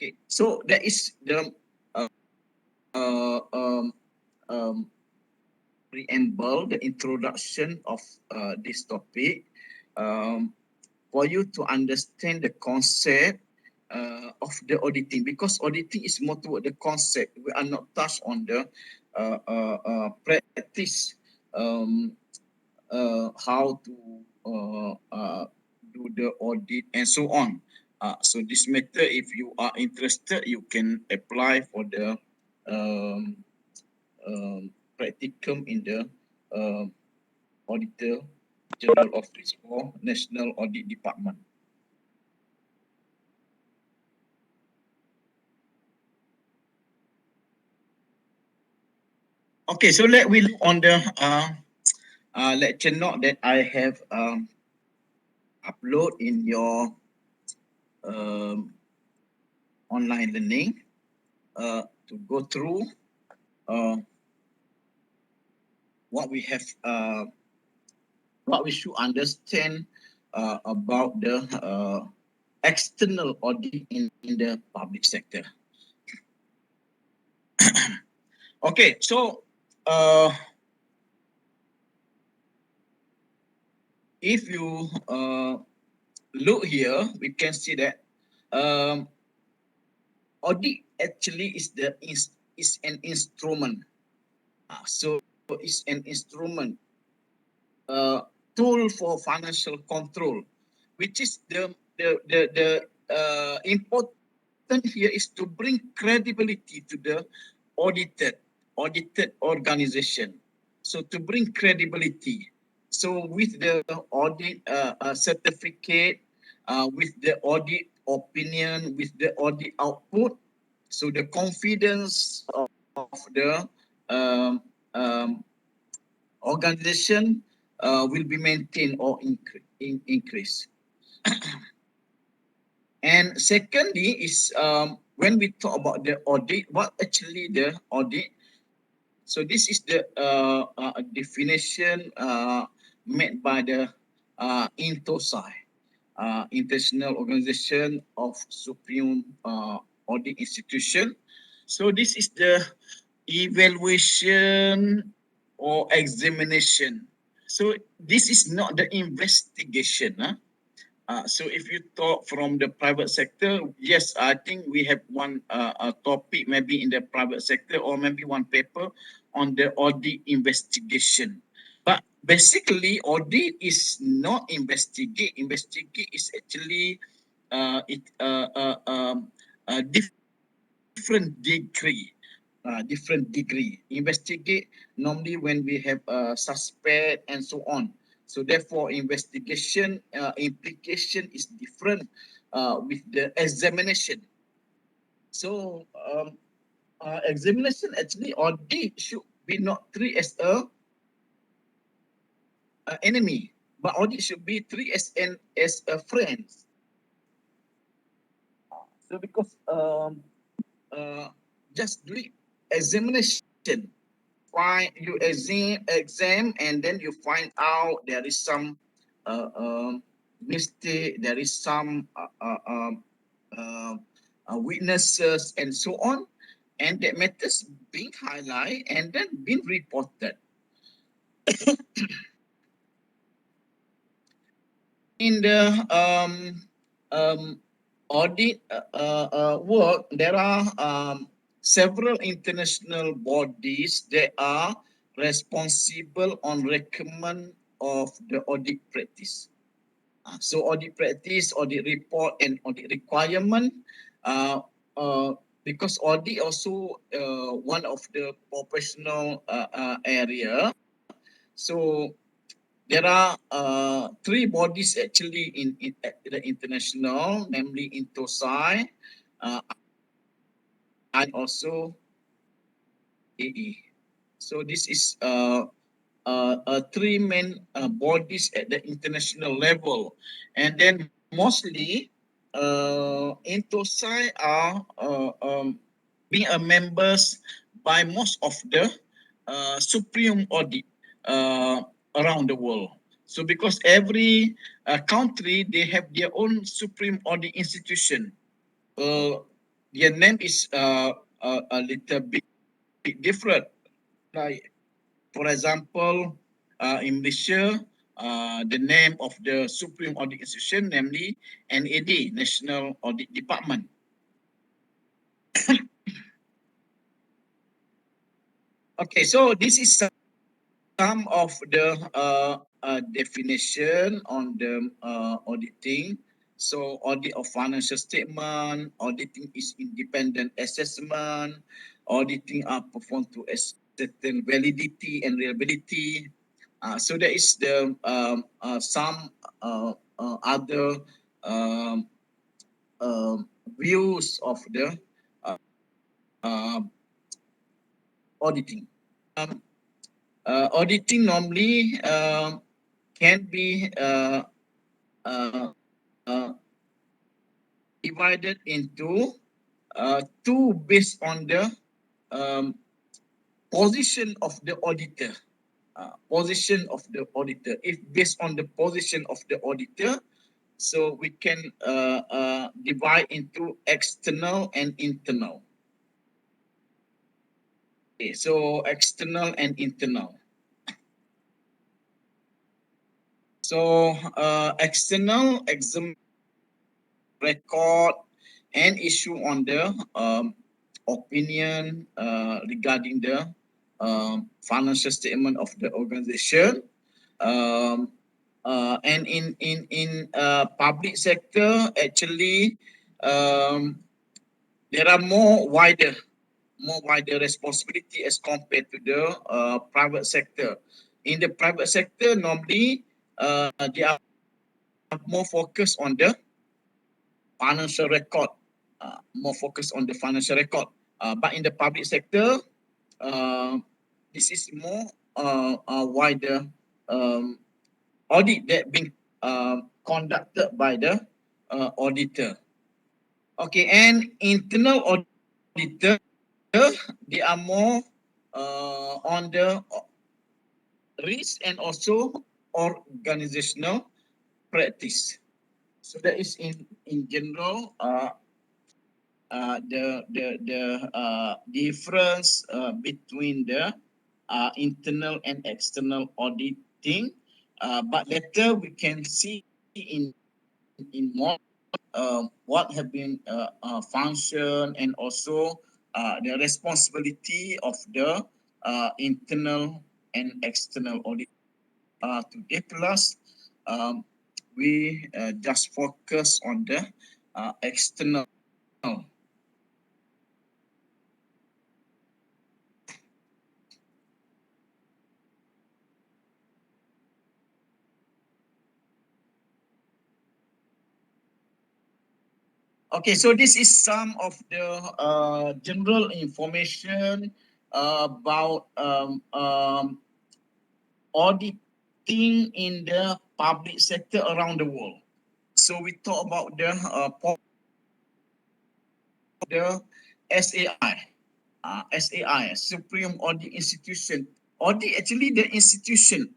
Okay, so that is the uh, uh, um, um, preamble, the introduction of this topic, um, for you to understand the concept of the auditing, because auditing is more toward the concept. We are not touched on the practice, um, how to do the audit and so on. So this matter, if you are interested, you can apply for the um, practicum in the uh, Auditor General Office for National Audit Department. Okay, so let we look on the lecture note that I have upload in your um, online learning to go through uh, what we have, what we should understand about the external audit in the public sector. Okay, so if you look here, we can see that um, audit actually is an instrument. So it's an instrument, tool for financial control, which is the important here is to bring credibility to the audited organization. So to bring credibility. So with the audit certificate, with the audit opinion, with the audit output, so the confidence of the um, um, organization will be maintained or increase. And secondly is when we talk about the audit, what actually the audit? So this is the definition made by the INTOSAI, International Organization of Supreme Audit Institution. So this is the evaluation or examination. So this is not the investigation. So if you talk from the private sector, yes, I think we have one topic maybe in the private sector or maybe one paper on the audit investigation. But basically, audit is not investigate. Investigate is actually different degree. Different degree. Investigate normally when we have a suspect and so on. So therefore, investigation implication is different with the examination. So examination actually audit should be not treated as a enemy, but audit should be treated as a friend. So because just do it examination, find you exam and then you find out there is some mistake, there is some uh, witnesses and so on, and that matters being highlighted and then being reported. In the audit work, there are several international bodies that are responsible on recommend of the audit practice. So audit practice, audit report, and audit requirement. Uh, because audit also one of the professional area. So there are three bodies actually in the international, namely INTOSAI, and also AE. So this is three main bodies at the international level, and then mostly INTOSAI are being a members by most of the supreme audit around the world. So because every country, they have their own supreme audit institution. their name is a little bit different. Like, for example, in Malaysia, the name of the Supreme Audit Institution, namely NAD, National Audit Department. Okay, so this is some of the definition on the auditing. So audit of financial statement, auditing is independent assessment, auditing are performed to ascertain validity and reliability. So there is the some other um, views of the uh, uh, auditing. Um, Auditing normally can be uh, uh, divided into two based on the um, position of the auditor. Position of the auditor. If based on the position of the auditor, so we can divide into external and internal. Okay, so external and internal. So external exam record and issue on the opinion regarding the financial statement of the organization. Um, and in public sector, actually, um, there are more wider responsibility as compared to the private sector. In the private sector, normally they are more focused on the financial record, more focused on the financial record. But in the public sector, uh, this is more wider um, audit that being conducted by the auditor. Okay, and internal auditor, they are more on the risk and also organizational practice. So that is in general the difference between the internal and external auditing. But later we can see in more what have been function and also the responsibility of the internal and external audit. Today plus, um, we just focus on the external. Okay, so this is some of the general information about auditing in the public sector around the world. So we talk about the SAI, SAI, Supreme Audit Institution. Audit actually the institution.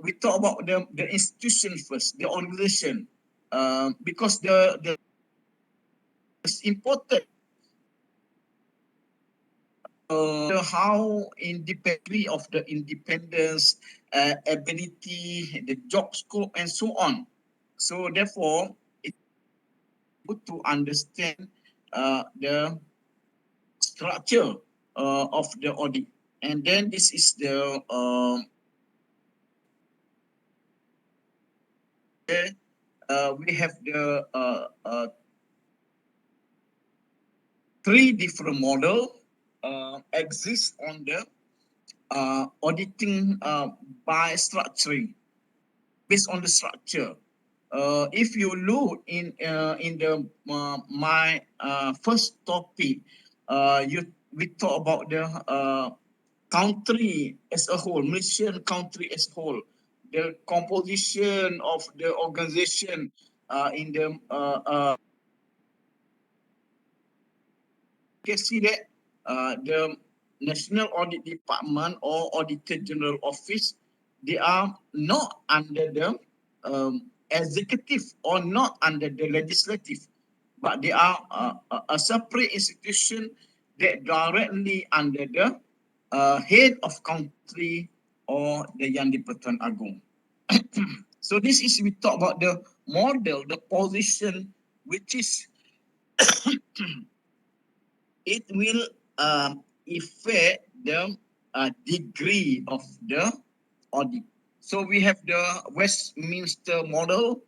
We talk about the institution first, the organization, because the it's important how independently of the independence, ability, the job scope, and so on. So therefore, it's good to understand the structure of the audit. And then this is the we have the three different model exist on the auditing by structuring based on the structure. If you look in the my first topic, you we talk about the country as a whole, Malaysian country as a whole, the composition of the organization in the you can see that the National Audit Department or Auditor General Office, they are not under the executive or not under the legislative. but they are a separate institution that directly under the head of country or the Yang di-Pertuan Agong. So this is we talk about the model, the position, which is it will affect the degree of the audit. So we have the Westminster model,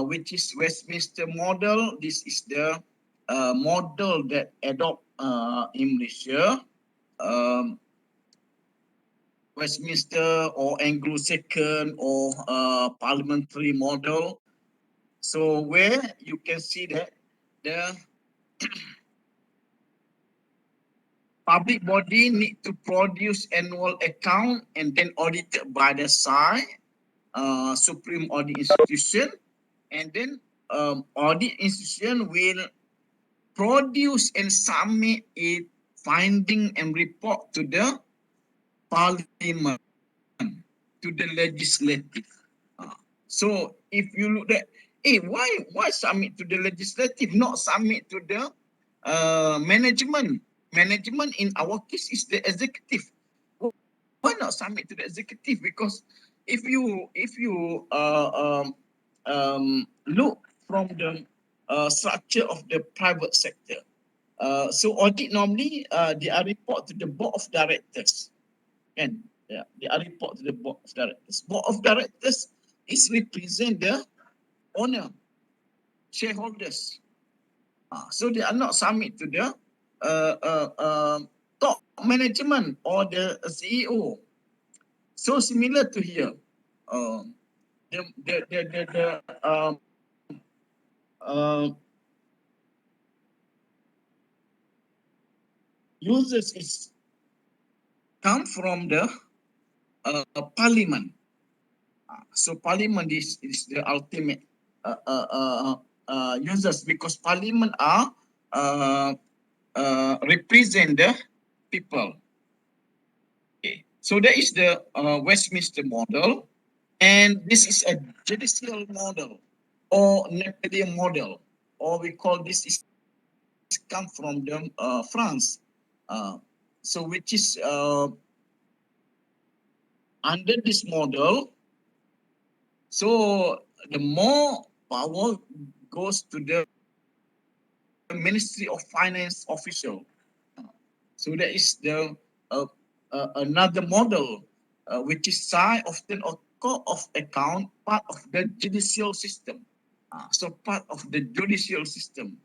which is Westminster model. This is the model that adopt in Malaysia. Um, Westminster or Anglo-Saxon or parliamentary model. So where you can see that the public body need to produce annual account and then audited by the Supreme Audit Institution, and then audit institution will produce and submit its finding and report to the parliament, to the legislative. So if you look at, why submit to the legislative, not submit to the management? Management in our case is the executive. Why not submit to the executive? Because if you look from the structure of the private sector, so audit normally they are report to the board of directors, and yeah, they are report to the board of directors. Board of directors is represent the owner, shareholders. So they are not submit to the top management or the CEO. So similar to here, the uh, users is come from the parliament. So parliament is the ultimate users, because parliament are represent the people. Okay. So that is the Westminster model, and this is a judicial model or Napoleon model, or we call this is come from the France. So which is under this model, so the more power goes to the Ministry of Finance official. So that is the another model, which is side often or court of account, part of the judicial system. So part of the judicial system,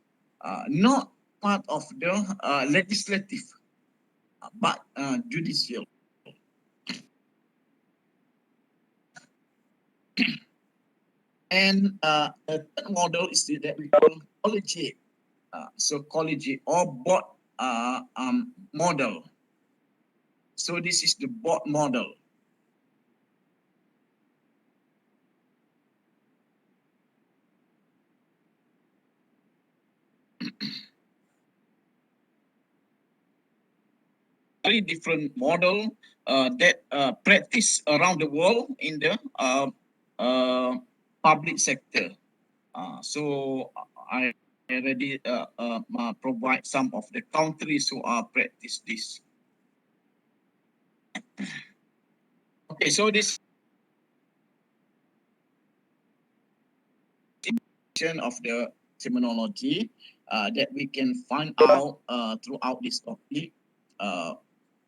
not part of the legislative, but judicial. And the third model is that we call collegiate. So collegiate or board model. So this is the board model. Very different model that practice around the world in the public sector. So I already provide some of the countries who are practice this. Okay, so this of the terminology that we can find out throughout this topic.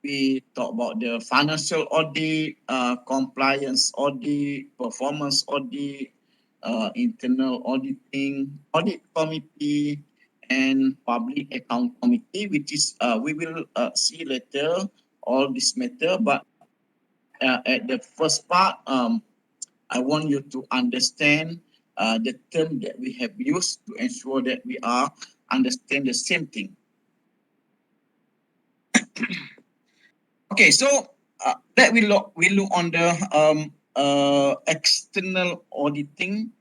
We talk about the financial audit, compliance audit, performance audit, internal auditing, audit committee, and public account committee, which is we will see later all this matter. But at the first part, I want you to understand the term that we have used to ensure that we are understand the same thing. Okay, so that we look on the external auditing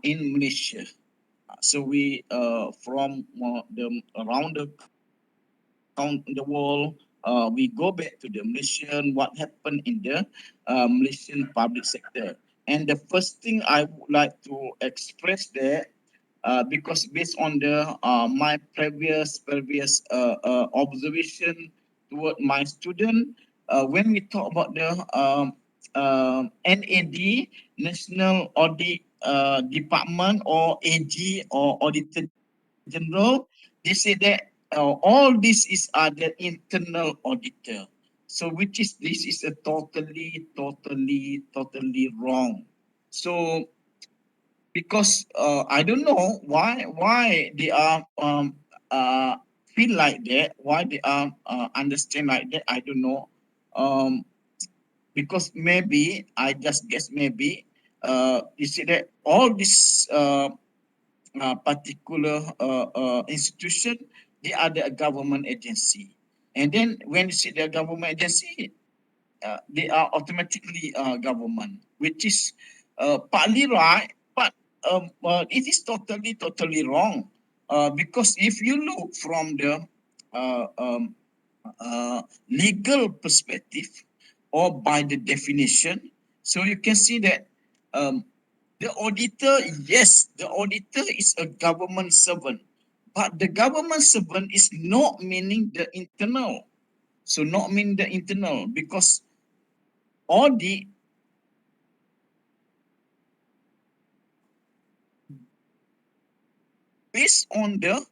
in Malaysia. So we from the around the world, we go back to the Malaysian, what happened in the Malaysian public sector. And the first thing I would like to express there, because based on the my previous observation toward my student, when we talk about the NAD, National Audit Department, or AG, or Auditor General, they say that all this is the internal auditor. So which is, this is a totally wrong. So because I don't know why they are feel like that, why they are understand like that. I don't know. Um, because maybe I just guess, maybe you see that all this particular institution, they are the government agency, and then when you see the government agency, they are automatically government, which is partly right, but it is totally wrong. Because if you look from the uh, um, legal perspective, or by the definition, so you can see that um, the auditor, yes, the auditor is a government servant, but the government servant is not meaning the internal. So not mean the internal, because audit based on the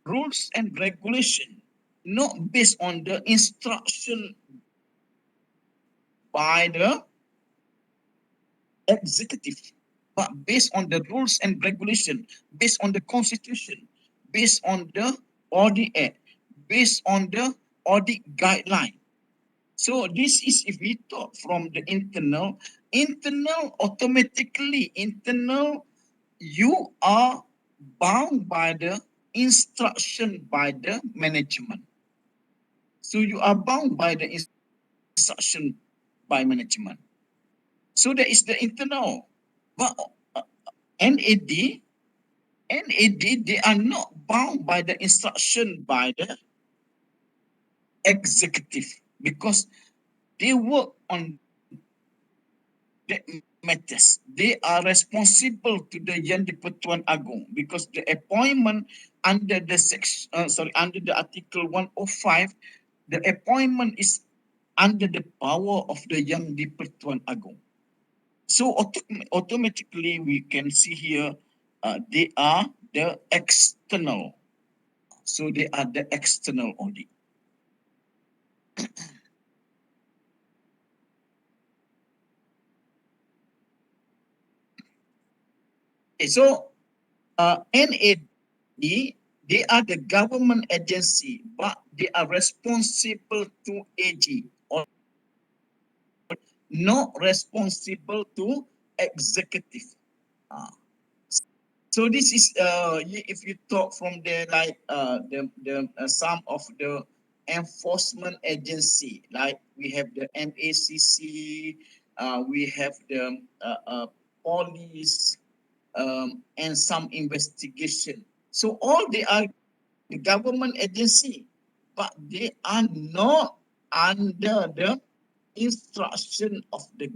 rules and regulation, not based on the instruction by the executive, but based on the rules and regulation, based on the constitution, based on the audit act, based on the audit guideline. So this is, if we talk from the internal automatically, internal, you are bound by the instruction by the management. So you are bound by the instruction by management. So that is the internal. But uh, NAD, NAD, they are not bound by the instruction by the executive, because they work on that matters. They are responsible to the Yang di-Pertuan Agong, because the appointment under the under the Article 105, the appointment is under the power of the Yang di-Pertuan Agong. So automatically we can see here, they are the external. So they are the external audit. Okay, so NAD, they are the government agency, but they are responsible to AG, or not responsible to executive. Uh, so this is if you talk from the like the some of the enforcement agency, like we have the MACC, we have the police, and some investigation. So all they are the government agency, but they are not under the instruction of the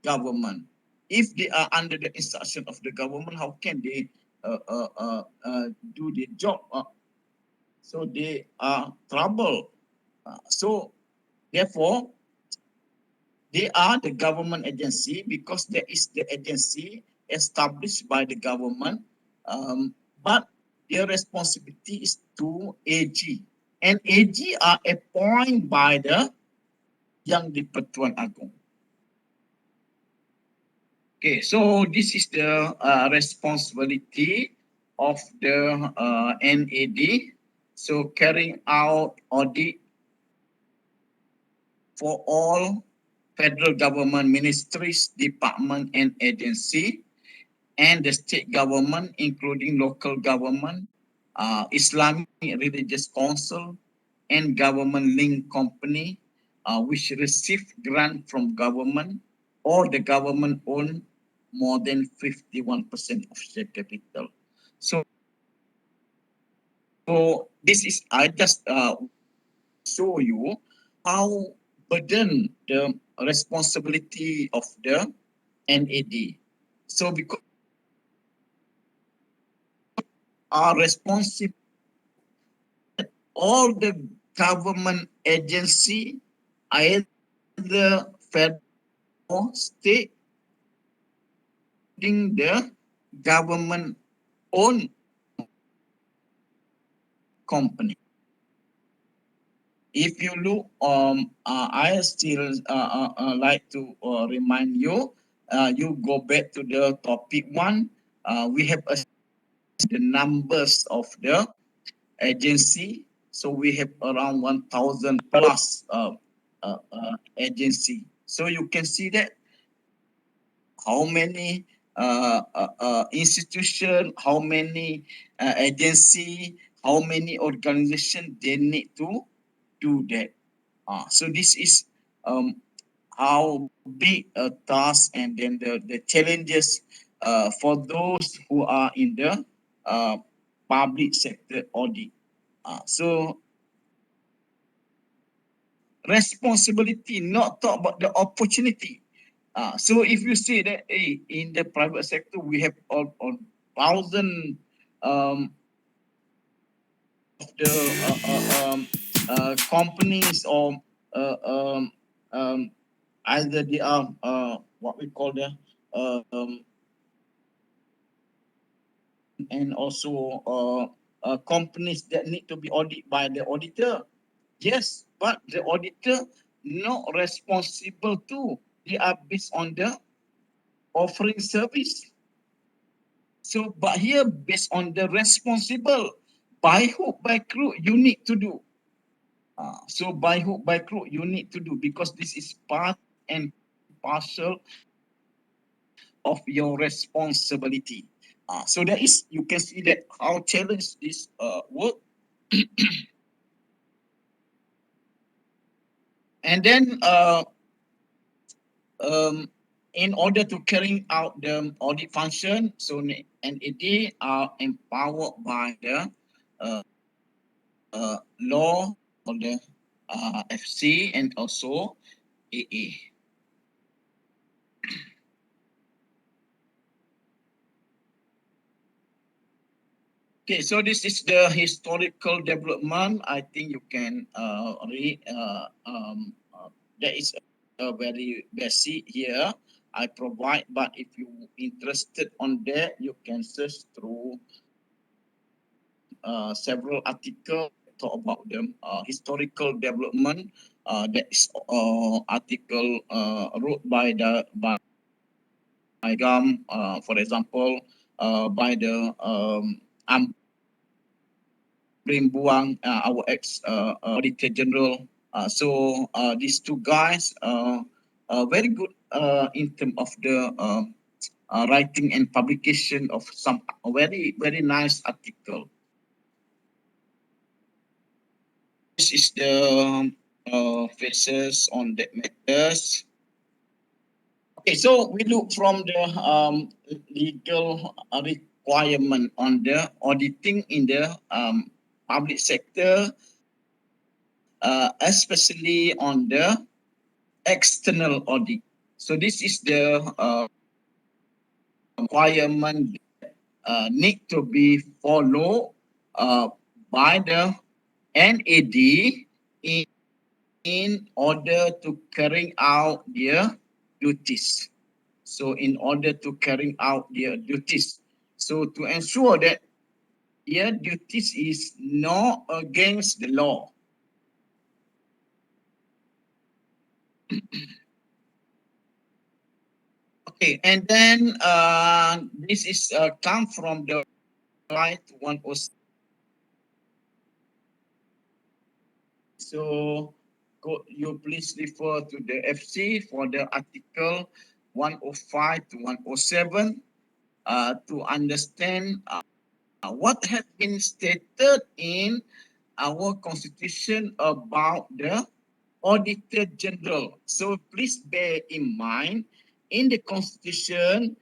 government. If they are under the instruction of the government, how can they do the job? So they are trouble. So therefore, they are the government agency, because there is the agency established by the government, but their responsibility is to AG. And AG are appointed by the Yang di-Pertuan Agong. Okay, so this is the responsibility of the NAD. So carrying out audit for all federal government ministries, department, and agency, and the state government, including local government, Islamic Religious Council, and government-linked company, which receive grant from government, or the government own more than 51% of share capital. So, this is, I just show you how burden the responsibility of the NAD. So because are responsible. All the government agency, either federal or state, including the government owned company. If you look, I still like to remind you, you go back to the topic one. We have the numbers of the agency. So we have around 1,000 plus agency. So you can see that how many institution, how many agency, how many organization they need to do that. So this is how big a task, and then the challenges for those who are in the uh, public sector audit. So responsibility, not talk about the opportunity. So if you say that, hey, in the private sector we have on thousand um, of the companies, or uh, um, um, either they are what we call the and also companies that need to be audited by the auditor. Yes, but the auditor not responsible too. They are based on the offering service. So, but here based on the responsible, by hook by crook you need to do. So by hook by crook you need to do, because this is part and parcel of your responsibility. So there is, you can see that how challenge this work. And then in order to carry out the audit function, so NAD are empowered by the uh, law or the FC and also AA. Okay, so this is the historical development. I think you can read. There is a very basic here I provide, but if you interested on that, you can search through several articles talk about the historical development. That is article wrote by the by GAM, for example, by the Buang, our ex Auditor General. So these two guys very good in terms of the writing and publication of some very nice article. This is the phases on that matters. Okay, so we look from the legal requirement on the auditing in the public sector, especially on the external audit. So this is the requirement need to be followed by the NAD in order to carry out their duties. So in order to carry out their duties. So to ensure that their duties is not against the law. Okay, and then this is come from the right 106. So you please refer to the FC for the article 105 to 107 to understand what has been stated in our constitution about the Auditor General. So please bear in mind, in the constitution,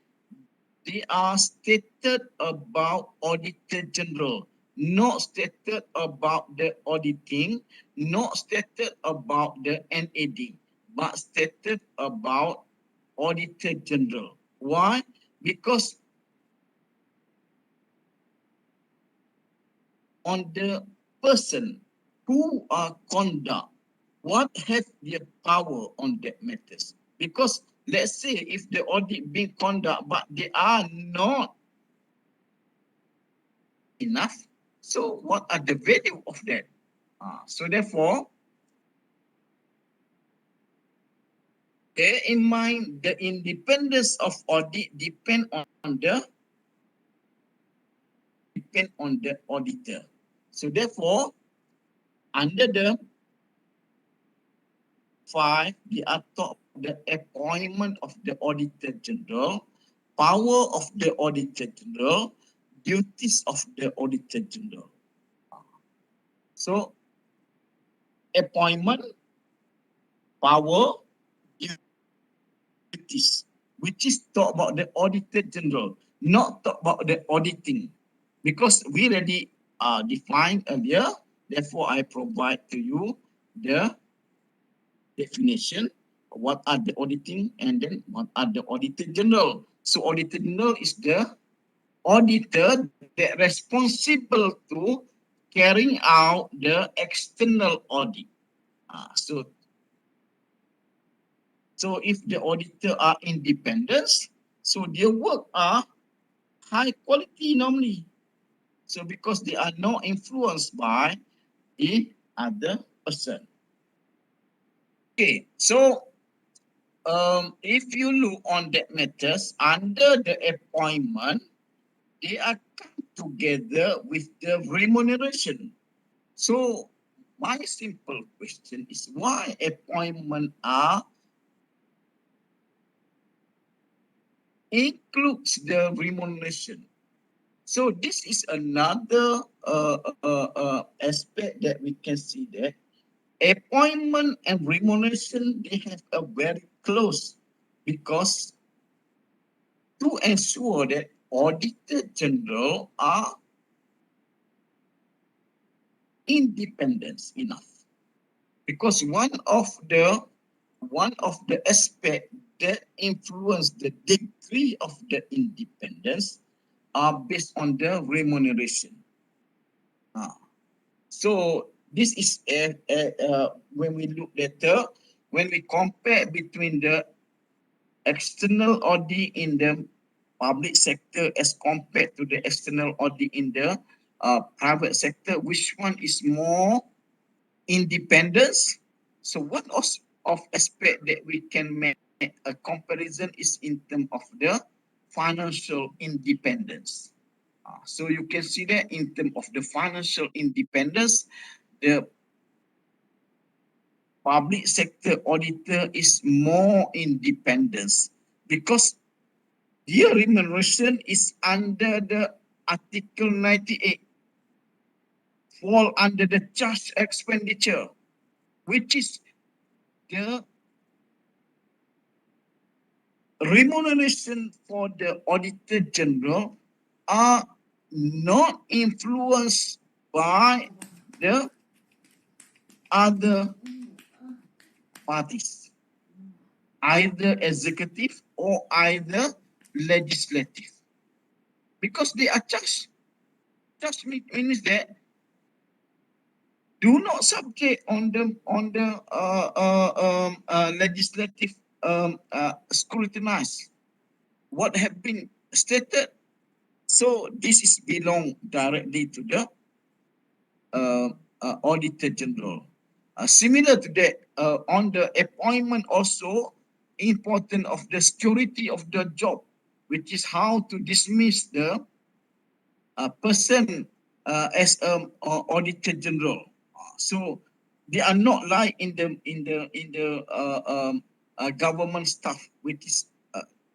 they are stated about Auditor General, not stated about the auditing, not stated about the NAD, but stated about Auditor General. Why? Because on the person who are conduct, what have their power on that matters. Because let's say if the audit being conduct, but they are not enough, so what are the value of that? So therefore, bear in mind the independence of audit depend on the auditor. So therefore, under the 5, they are taught the appointment of the Auditor General, power of the Auditor General, duties of the Auditor General. So, appointment, power, duties, which is talk about the Auditor General, not talk about the auditing. Because we already defined earlier, therefore I provide to you the definition, what are the auditing, and then what are the Auditor General. So Auditor General is the auditor that responsible to carrying out the external audit. So if the auditor are independent, so their work are high quality normally. So because they are not influenced by the other person. Okay, so if you look on that matters under the appointment, they are come together with the remuneration. So my simple question is why appointment are includes the remuneration. So this is another aspect that we can see that appointment and remuneration, they have a very close, because to ensure that Auditor General are independent enough. Because one of the aspect that influence the degree of the independence are based on the remuneration. So this is when we look later, when we compare between the external audit in the public sector as compared to the external audit in the private sector, which one is more independence? So one of aspect that we can make a comparison is in terms of the financial independence. So you can see that in terms of the financial independence, the public sector auditor is more independent because their remuneration is under the Article 98, fall under the charge expenditure, which is the remuneration for the Auditor General are not influenced by the other parties, either executive or either legislative, because they are charged. Charged means that do not subject on the legislative scrutinize what have been stated. So this is belong directly to the Auditor General. Similar to that, on the appointment also important of the security of the job, which is how to dismiss the person as Auditor General. So they are not like in the government staff, which is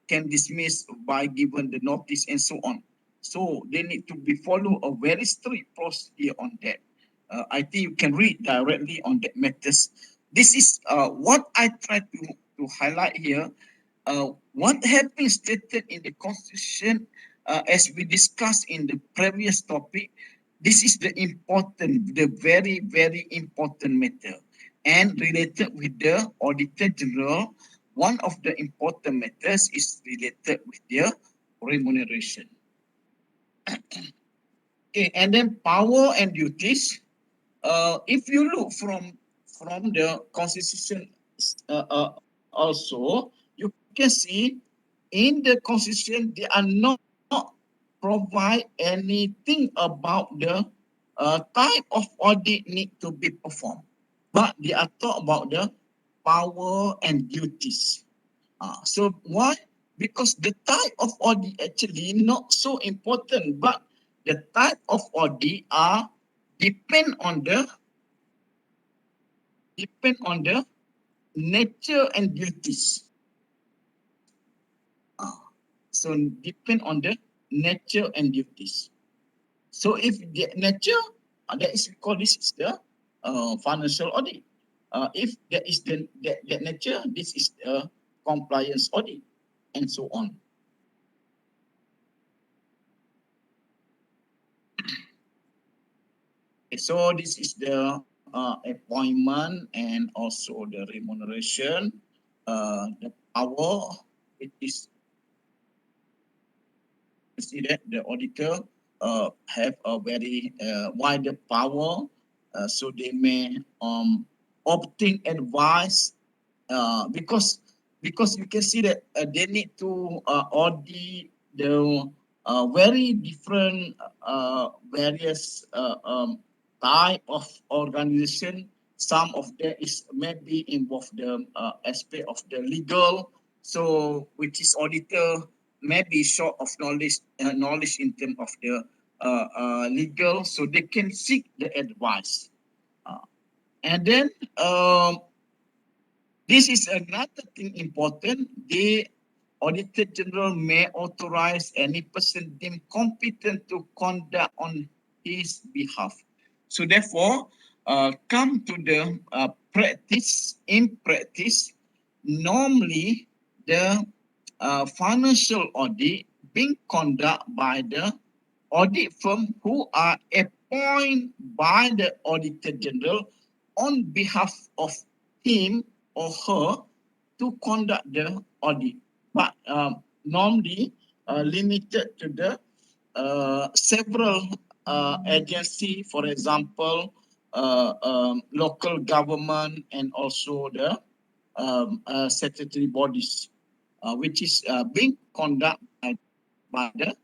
can dismiss by given the notice and so on. So they need to be follow a very strict procedure on that. I think you can read directly on that matters. This is what I try to highlight here. What has been stated in the Constitution, as we discussed in the previous topic, this is the very, very important matter. And related with the Auditor General, one of the important matters is related with their remuneration. Okay, and then power and duties. If you look from the constitution, also you can see in the constitution they are not provide anything about the type of audit need to be performed, but they are talk about the power and duties. So why? Because the type of audit actually not so important, but the type of audit are depend on the nature and duties. So depend on the nature and duties. So if the nature, that is called this is the financial audit. If that is the nature, this is the compliance audit, and so on. Okay, so this is the appointment and also the remuneration, the power. It is, you see that the auditor have a very wider power, so they may obtain advice, because you can see that they need to audit the very different various type of organization. Some of them is maybe involve the aspect of the legal, so which is auditor maybe short of knowledge in terms of the legal, so they can seek the advice. And then this is another thing important. The Auditor General may authorize any person deemed competent to conduct on his behalf. So therefore, come to the practice. In practice, normally the financial audit being conducted by the audit firm who are appointed by the Auditor General on behalf of him or her to conduct the audit, but normally limited to the several agency, for example, local government and also the statutory bodies, which is being conducted by the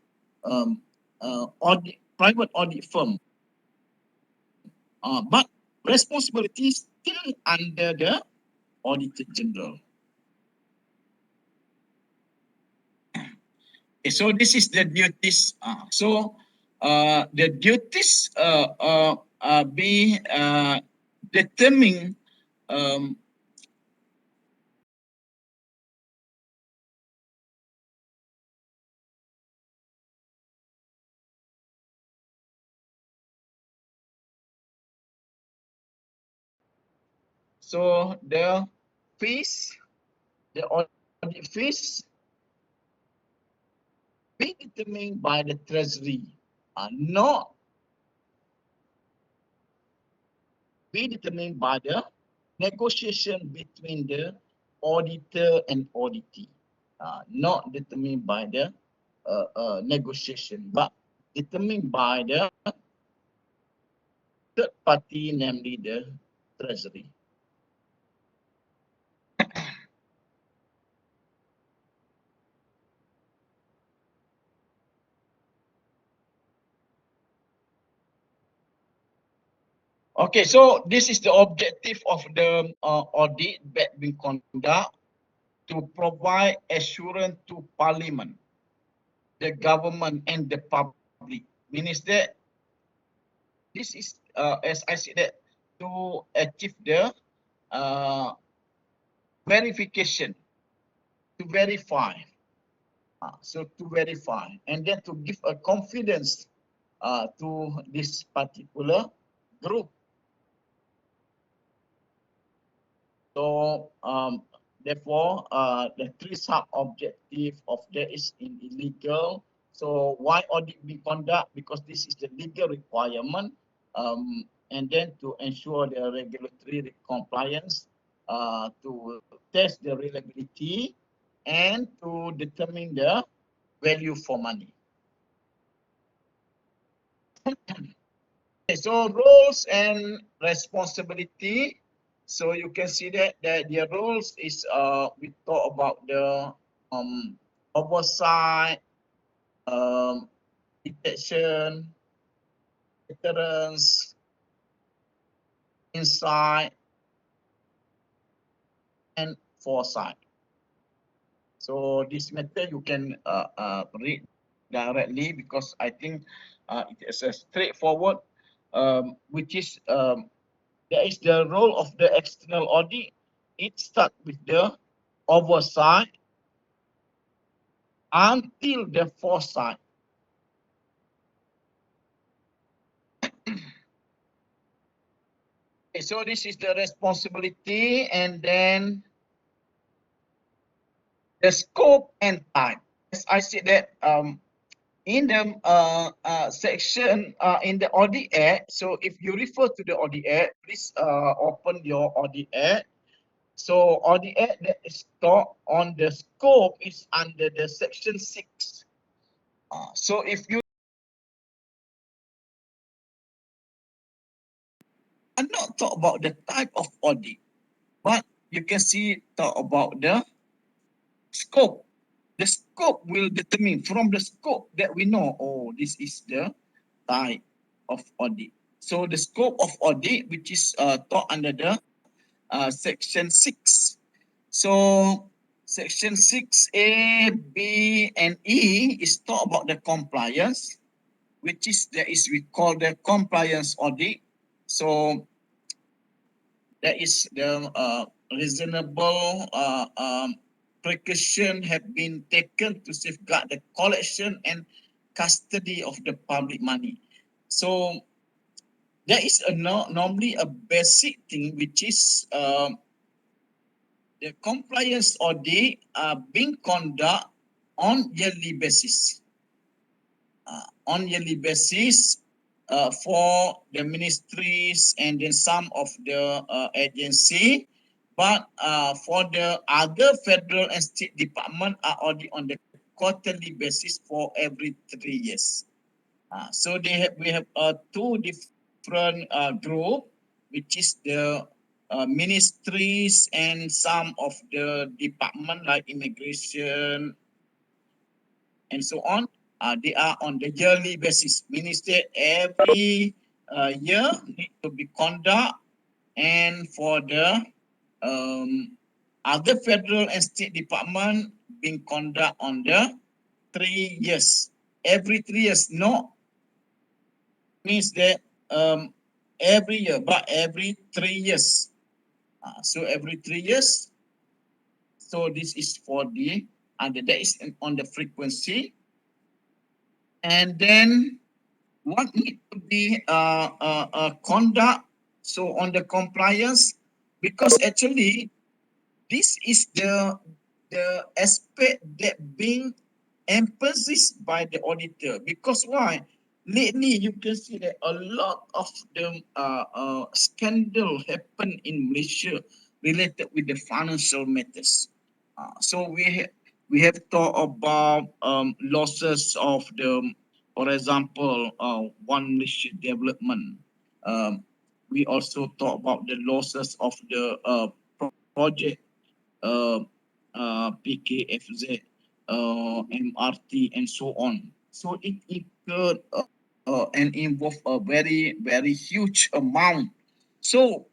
private audit firm, but responsibility still under the Auditor General. Okay, so this is the duties. The duties be determined um, so the fees, the audit fees be determined by the treasury, not be determined by the negotiation between the auditor and auditee, not determined by the negotiation, but determined by the third party, namely the treasury. Okay, so this is the objective of the audit that we conduct to provide assurance to Parliament, the government, and the public. Means that this is, as I said, that to achieve the uh, verification, to verify, so to verify, and then to give a confidence to this particular group. So therefore, the three sub-objective of that is in illegal. So why audit be conduct? Because this is the legal requirement, and then to ensure the regulatory compliance, to test the reliability, and to determine the value for money. Okay, so roles and responsibility. So you can see that their roles is we talk about the oversight, um detection, deterrence, insight, and foresight. So this matter you can read directly because I think it is a straightforward, which is there is the role of the external audit. It starts with the oversight until the foresight. Okay, so this is the responsibility, and then the scope and type. As I said that in the section in the audit act. So if you refer to the audit act, please open your audit act. So audit act that is taught on the scope is under the section 6. So if you are not talk about the type of audit, but you can see talk about the scope. The scope will determine from the scope that we know, oh, this is the type of audit. So the scope of audit, which is taught under the section 6. So section 6A, B, and E is talk about the compliance, which is that is we call the compliance audit. So that is the reasonable precaution have been taken to safeguard the collection and custody of the public money. So there is normally a basic thing which is the compliance audit are being conducted on yearly basis. For the ministries and then some of the agency, but for the other federal and state department are audit on the quarterly basis for every 3 years. So we have two different group, which is the ministries and some of the department like immigration and so on. They are on the yearly basis, meaning that every year need to be conduct, and for the um, other federal and state department being conduct on the 3 years. Every 3 years, no means that every year, but every 3 years. So every 3 years. So this is for the that is on the frequency, and then what need to be conduct. So on the compliance, because actually this is the aspect that being emphasized by the auditor. Because why? Lately, you can see that a lot of the scandal happen in Malaysia related with the financial matters. So we have talked about losses of the, for example, One Malaysia Development. Um, we also talk about the losses of the project uh, PKFZ, MRT, and so on. So it incurred and involve a very, very huge amount. So,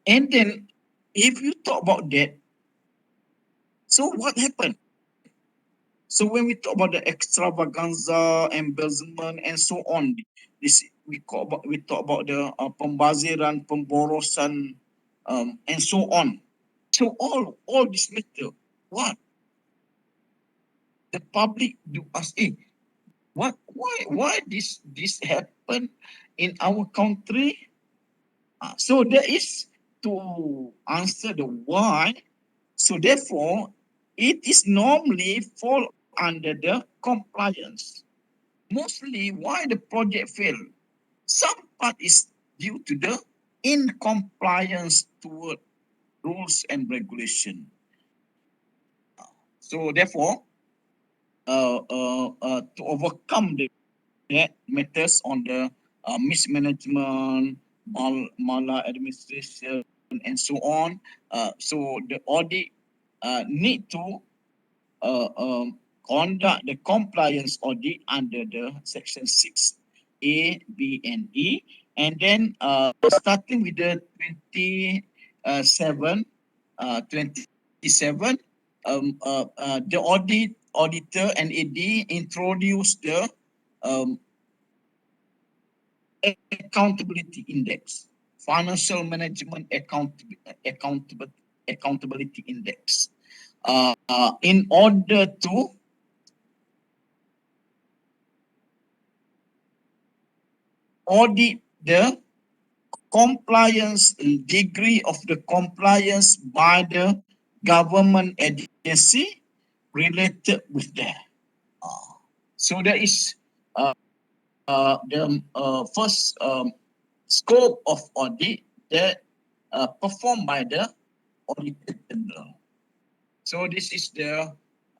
and then if you talk about that, so what happened? So when we talk about the extravaganza, embezzlement, and so on, this we talk about the pembaziran, pemborosan, and so on. So all this matter, what the public do ask, what why this happen in our country? So there is to answer the why. So therefore, it is normally fall under the compliance. Mostly why the project fail. Some part is due to the incompliance toward rules and regulation. So therefore, to overcome that matters on the mismanagement, maladministration, and so on. So the audit need to conduct the compliance audit under the section 6A, B, and E. And then starting with the 27, the auditor and AD introduced the um, accountability index, financial management accountability index, in order to audit the compliance degree of the compliance by the government agency related with that. So that is the first scope of audit that performed by the auditor general. So this is the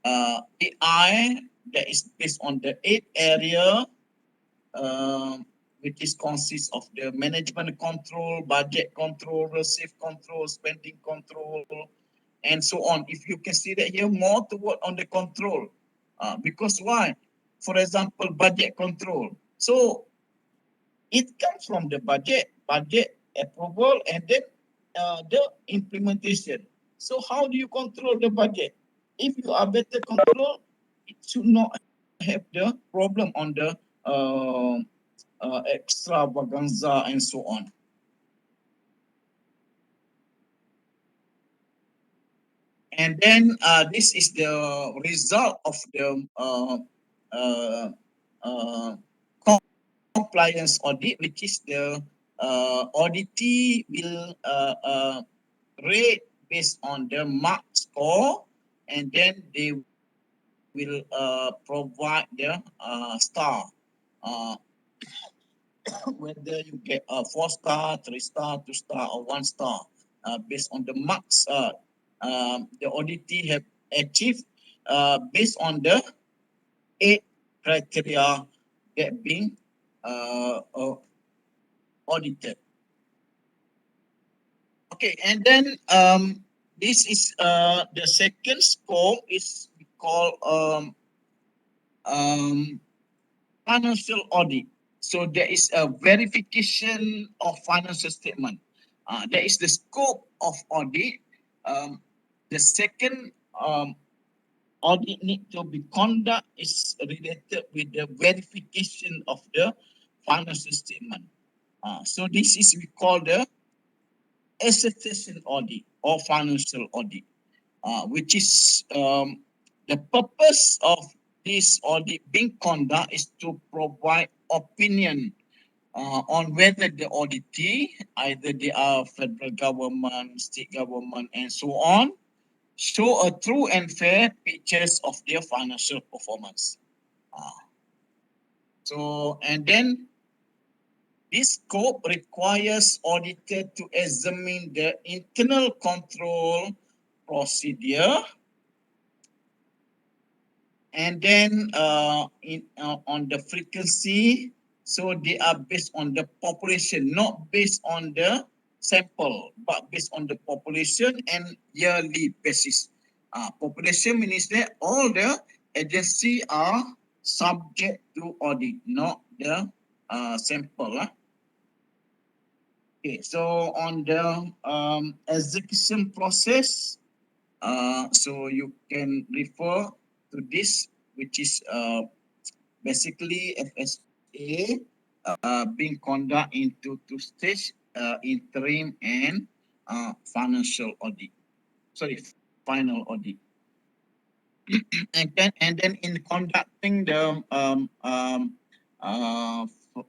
AI that is based on the 8 area, which is consists of the management control, budget control, receipt control, spending control, and so on. If you can see that here, more toward on the control, because why? For example, budget control. So it comes from the budget approval, and then the implementation. So how do you control the budget? If you are better control, it should not have the problem on the extravaganza and so on. And then this is the result of the uh, uh, compliance audit, which is the auditee will rate based on the mark score, and then they will provide the star. Uh, Whether you get a 4 star, 3 star, 2 star, or 1 star, based on the marks the auditee have achieved based on the 8 criteria that being audited. Okay, and then this is the second scope is we call um, financial audit. So there is a verification of financial statement. That is the scope of audit. Um, the second audit need to be conduct is related with the verification of the financial statement. So this is we call the assertion audit or financial audit, which is the purpose of this audit being conduct is to provide opinion on whether the auditee, either they are federal government, state government, and so on, show a true and fair pictures of their financial performance. So, and then this scope requires auditor to examine the internal control procedure, and then on the frequency. So they are based on the population, not based on the sample, but based on the population and yearly basis. Population means that all the agency are subject to audit, not the sample. Okay, so on the execution process, so you can refer to this, which is basically FSA being conducted into 2 stage, interim and financial audit. Sorry, final audit. And then in conducting the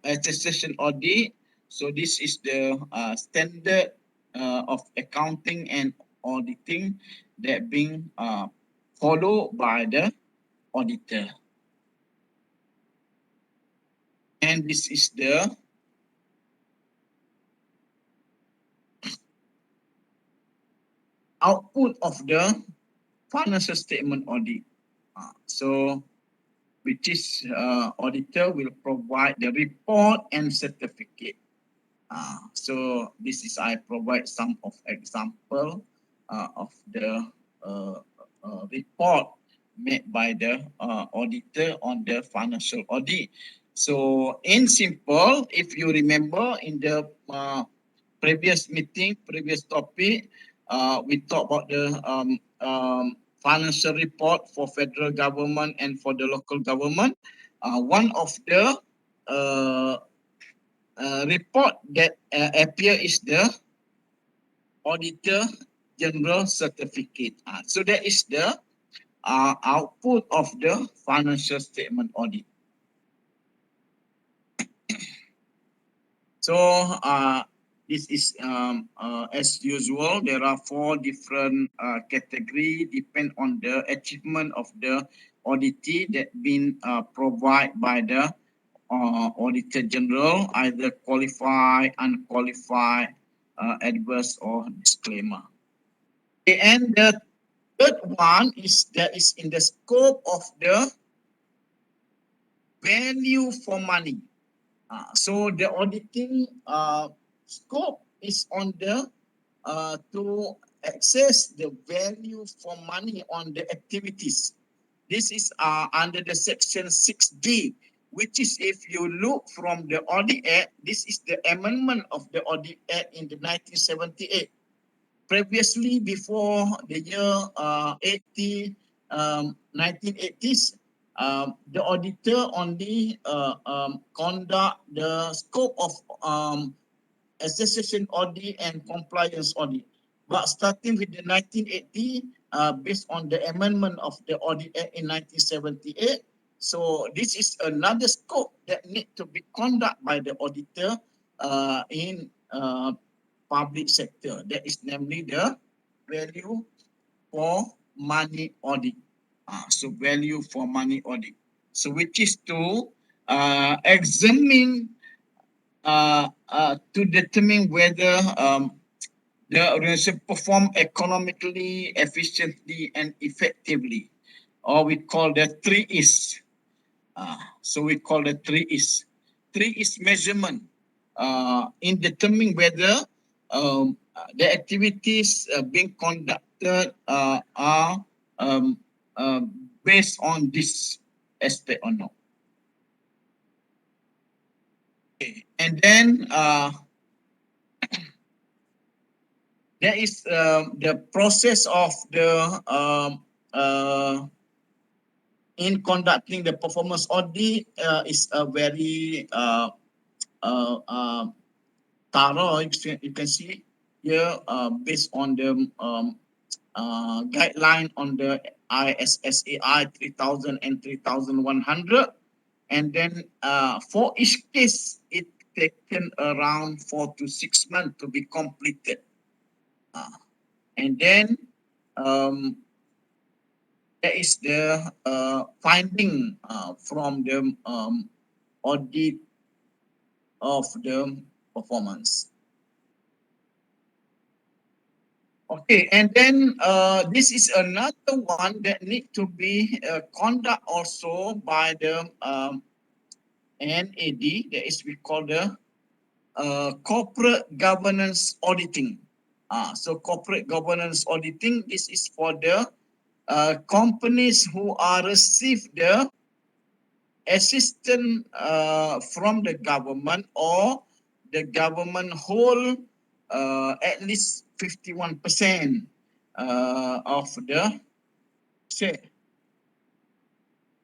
attestation audit, so this is the standard of accounting and auditing that being followed by the auditor. And this is the output of the financial statement audit. So which is auditor will provide the report and certificate. So this is I provide some of example of the report made by the auditor on the financial audit. So in simple, if you remember in the previous meeting, previous topic, we talked about the financial report for federal government and for the local government. One of the uh, report that appear is the Auditor General Certificate. So that is the output of the financial statement audit. So this is as usual. There are 4 different category depend on the achievement of the auditee that been provided by the Auditor General, either qualified, unqualified, adverse, or disclaimer. And the third one is that is in the scope of the value for money. So the auditing scope is on the to access the value for money on the activities. This is under the section 6D, which is if you look from the Audit Act, this is the amendment of the Audit Act in the 1978. Previously, before the year 1980s, the auditor only conduct the scope of association audit and compliance audit. But starting with the 1980, based on the amendment of the Audit Act in 1978, so this is another scope that need to be conducted by the auditor in public sector. That is namely the value for money audit. So value for money audit. So which is to examine to determine whether the organization perform economically, efficiently, and effectively, or we call the 3 Is. So we call the 3 Is. 3 Is measurement in determining whether the activities being conducted are um, based on this aspect or not. Okay. And then there is the process of the in conducting the performance audit is a very thorough. You can see here based on the guideline on the ISSAI 3000 and 3100, and then for each case it taken around 4 to 6 months to be completed. And then that is the finding from the audit of the performance. Okay, and then this is another one that need to be conduct also by the NAD, that is we call the corporate governance auditing. So corporate governance auditing, this is for the companies who are receive the assistance from the government, or the government hold at least 51% of the share.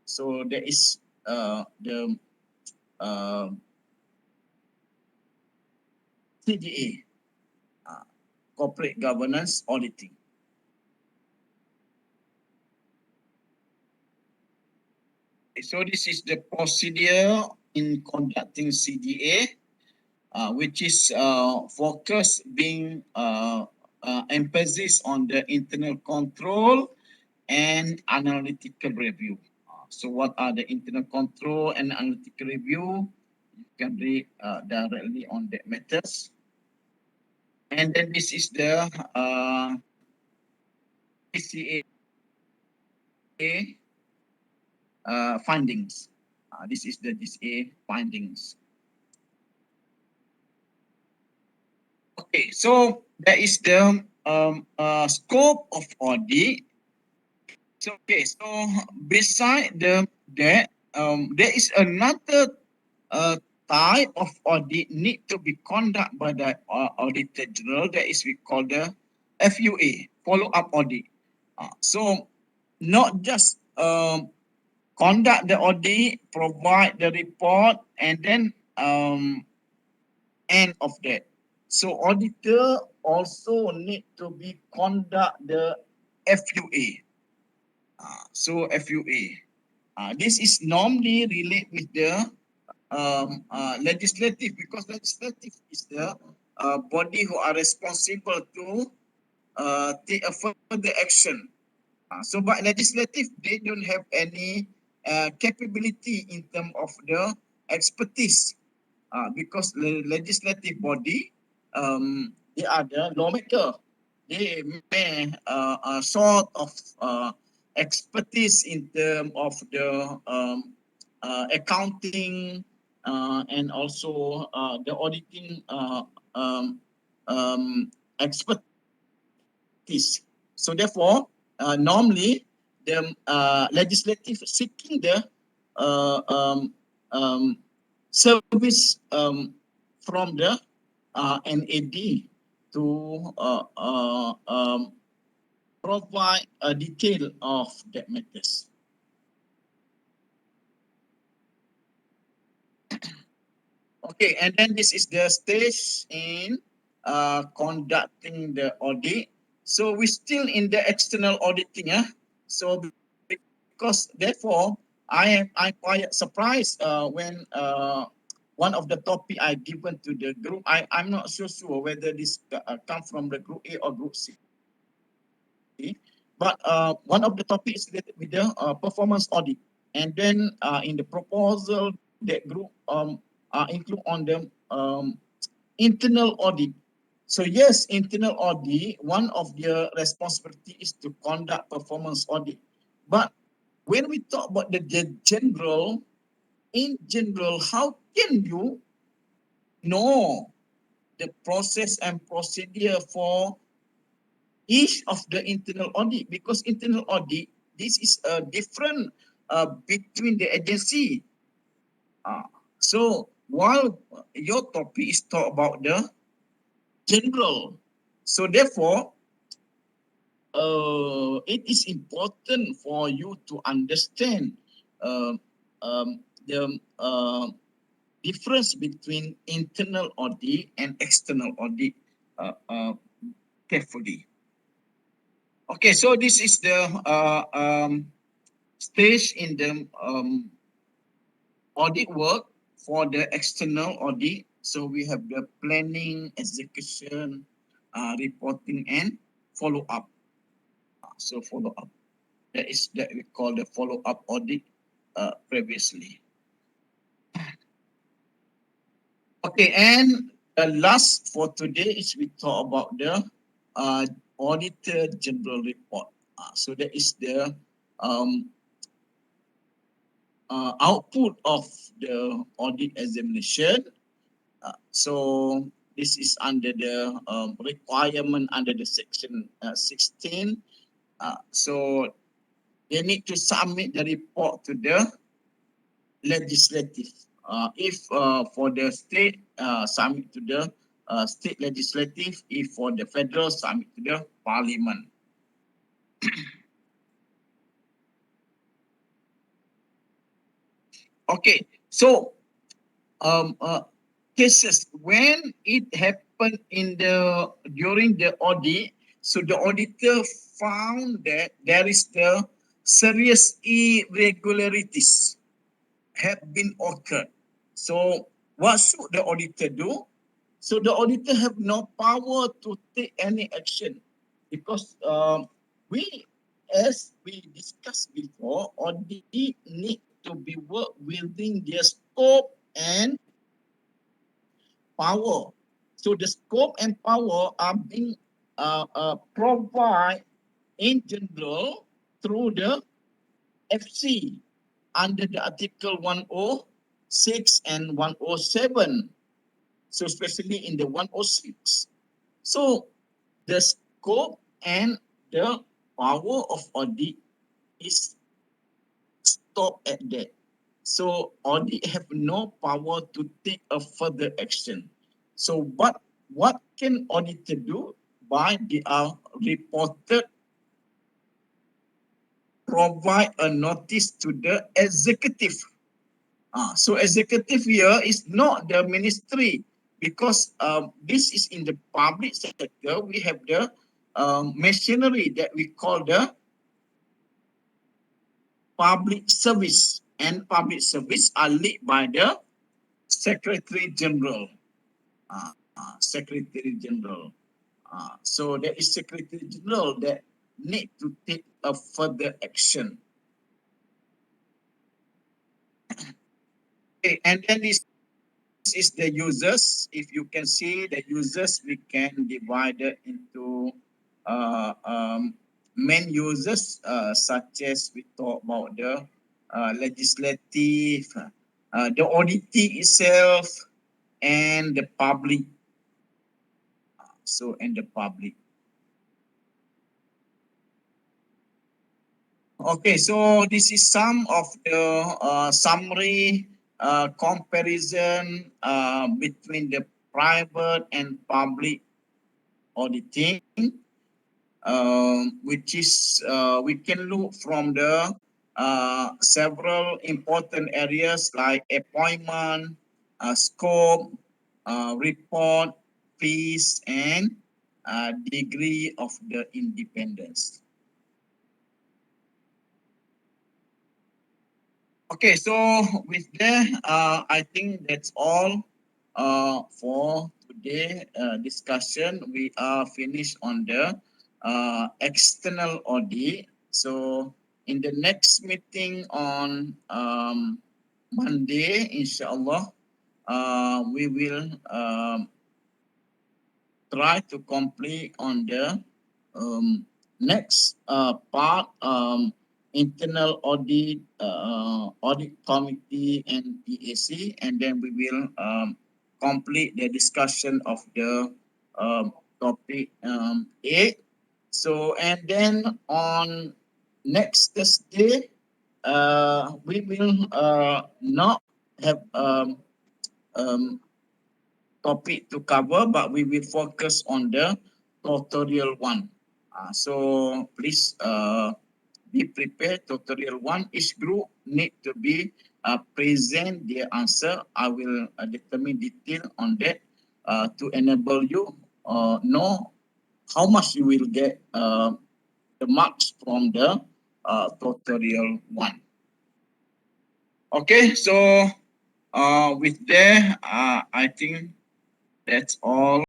So there is the CGA, corporate governance auditing. So this is the procedure in conducting CGA, which is focus being emphasis on the internal control and analytical review. So what are the internal control and analytical review? You can read directly on that matters. And then this is the PCA findings. This is the DSA findings. Okay, so that is the scope of audit. So okay, so beside that, there is another type of audit need to be conducted by the Auditor General. That is we call the FUA, follow-up audit. So not just conduct the audit, provide the report, and then end of that. So auditor also need to be conduct the FUA. So FUA. This is normally related with the legislative, because legislative is the body who are responsible to take a further action. So but legislative, they don't have any capability in terms of the expertise, because the legislative body, they are the lawmaker. They may sort of expertise in terms of the accounting, and also the auditing expertise. So therefore, normally the legislative seeking the uh, um, um, service from the NAD to provide a detail of that matters. Okay, and then this is the stage in conducting the audit. So we're still in the external auditing. So because therefore, I'm quite surprised when one of the topic I given to the group, I'm not so sure whether this come from the group A or group C. But one of the topics related with the performance audit. And then in the proposal, that group include on the internal audit. So yes, internal audit, one of their responsibility is to conduct performance audit. But when we talk about the general, in general, how can you know the process and procedure for each of the internal audit? Because internal audit, this is a different between the agency. So while your topic is talk about the general, so therefore it is important for you to understand uh, the difference between internal audit and external audit carefully. Okay, so this is the stage in the audit work for the external audit. So we have the planning, execution, reporting, and follow up. So follow up. That is that we call the follow up audit previously. Okay, and the last for today is we talk about the auditor general report. So that is the output of the audit examination. So this is under the requirement under the section 16. So they need to submit the report to the legislative. If for the state, submit to the state legislative. If for the federal, submit to the parliament. Okay, so cases when it happened in the during the audit, so the auditor found that there is the serious irregularities have been occurred. So what should the auditor do? So the auditor have no power to take any action, because we, as we discussed before, audit need to be work within their scope and power. So the scope and power are being provided in general through the FC, under the Article 106 and 107. So especially in the 106. So the scope and the power of audit is stop at that. So audit have no power to take a further action. So what can auditor do? By they are reported, provide a notice to the executive. So executive here is not the ministry, because this is in the public sector. We have the machinery that we call the public service, and public service are led by the Secretary General. Secretary General. So there is Secretary General that need to take a further action. Okay, and then this is the users. If you can see the users, we can divide it into uh, um, main users, such as we talk about the legislative, the auditing itself, and the public. So, and the public. Okay, so this is some of the summary comparison between the private and public auditing, which is we can look from the several important areas like appointment, scope, report, fees, and degree of the independence. Okay, so with that, I think that's all for today discussion. We are finished on the external audit. So in the next meeting on Monday, inshallah, we will try to complete on the next part, internal audit committee and PAC, and then we will complete the discussion of the topic 8. So, and then on next Thursday, we will not have um, topic to cover, but we will focus on the tutorial 1. So please be prepared. Tutorial 1, each group need to be present their answer. I will determine detail on that to enable you know how much you will get the marks from the tutorial 1. Okay, so with that, I think that's all.